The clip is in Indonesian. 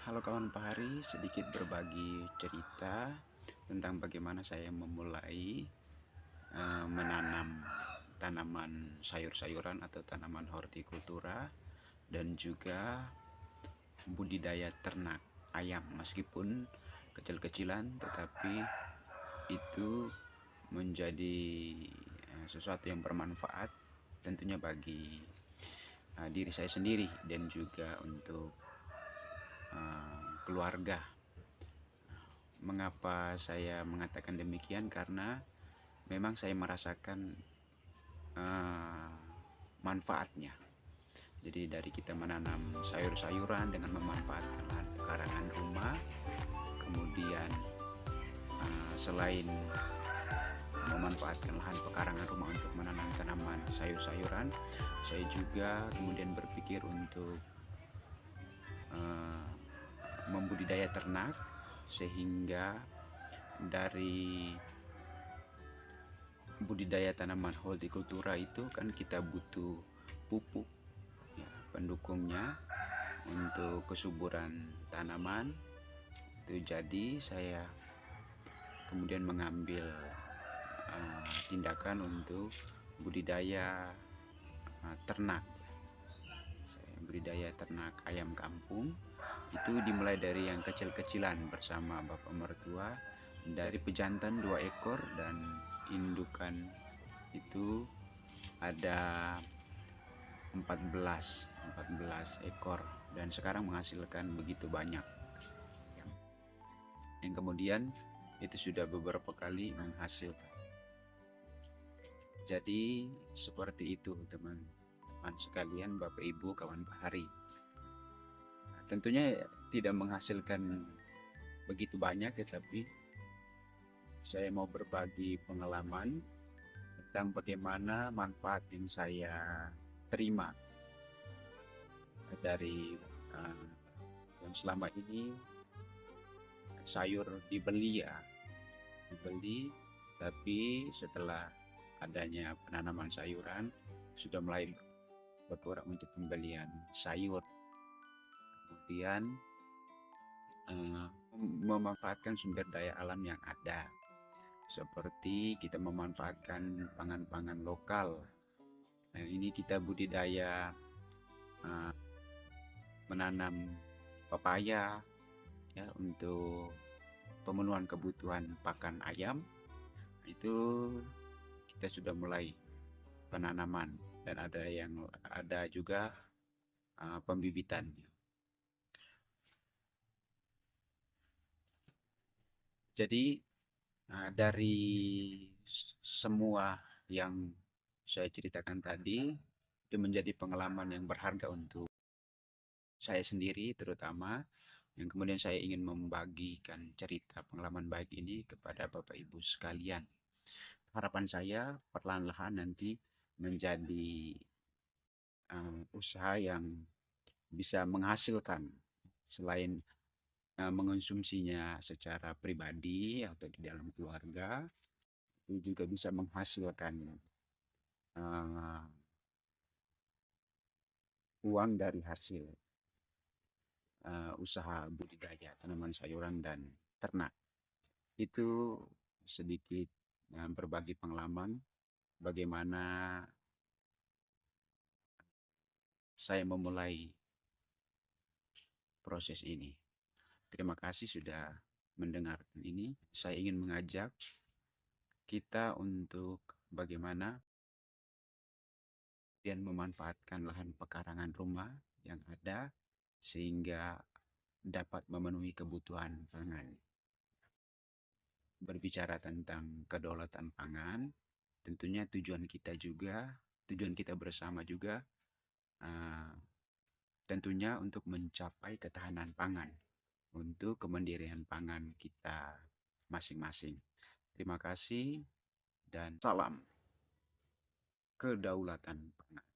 Halo kawan Pahari, sedikit berbagi cerita tentang bagaimana saya memulai menanam tanaman sayur-sayuran atau tanaman hortikultura dan juga budidaya ternak ayam. Meskipun kecil-kecilan, tetapi itu menjadi sesuatu yang bermanfaat tentunya bagi diri saya sendiri dan juga untuk keluarga. Mengapa saya mengatakan demikian? Karena memang saya merasakan uh, manfaatnya. Jadi dari kita menanam sayur-sayuran dengan memanfaatkan lahan pekarangan rumah, kemudian selain memanfaatkan lahan pekarangan rumah untuk menanam tanaman sayur-sayuran, saya juga kemudian berpikir untuk membudidaya ternak, sehingga dari budidaya tanaman hortikultura itu kan kita butuh pupuk ya, pendukungnya untuk kesuburan tanaman. Itu jadi saya kemudian mengambil tindakan untuk budidaya ternak. Saya budidaya ternak ayam kampung. Itu dimulai dari yang kecil-kecilan bersama bapak mertua, dari pejantan 2 ekor dan indukan itu ada 14 ekor, dan sekarang menghasilkan begitu banyak. Yang kemudian itu sudah beberapa kali menghasilkan. Jadi seperti itu teman-teman sekalian, Bapak Ibu, kawan Bahari. Tentunya tidak menghasilkan begitu banyak, tetapi saya mau berbagi pengalaman tentang bagaimana manfaat yang saya terima dari yang selama ini sayur dibeli ya, tapi setelah adanya penanaman sayuran sudah mulai berkurang untuk pembelian sayur. Kemudian memanfaatkan sumber daya alam yang ada, seperti kita memanfaatkan pangan-pangan lokal. Nah, ini kita budidaya menanam pepaya ya untuk pemenuhan kebutuhan pakan ayam. Itu kita sudah mulai penanaman dan ada juga pembibitan. Jadi dari semua yang saya ceritakan tadi, itu menjadi pengalaman yang berharga untuk saya sendiri terutama, yang kemudian saya ingin membagikan cerita pengalaman baik ini kepada Bapak Ibu sekalian. Harapan saya perlahan-lahan nanti menjadi usaha yang bisa menghasilkan, selain mengonsumsinya secara pribadi atau di dalam keluarga, itu juga bisa menghasilkan uang dari hasil usaha budidaya tanaman sayuran dan ternak. Itu sedikit berbagi pengalaman bagaimana saya memulai proses ini. Terima kasih sudah mendengarkan ini. Saya ingin mengajak kita untuk bagaimana dan memanfaatkan lahan pekarangan rumah yang ada sehingga dapat memenuhi kebutuhan pangan. Berbicara tentang kedaulatan pangan, tentunya tujuan kita bersama juga tentunya untuk mencapai ketahanan pangan, untuk kemandirian pangan kita masing-masing. Terima kasih dan salam kedaulatan pangan.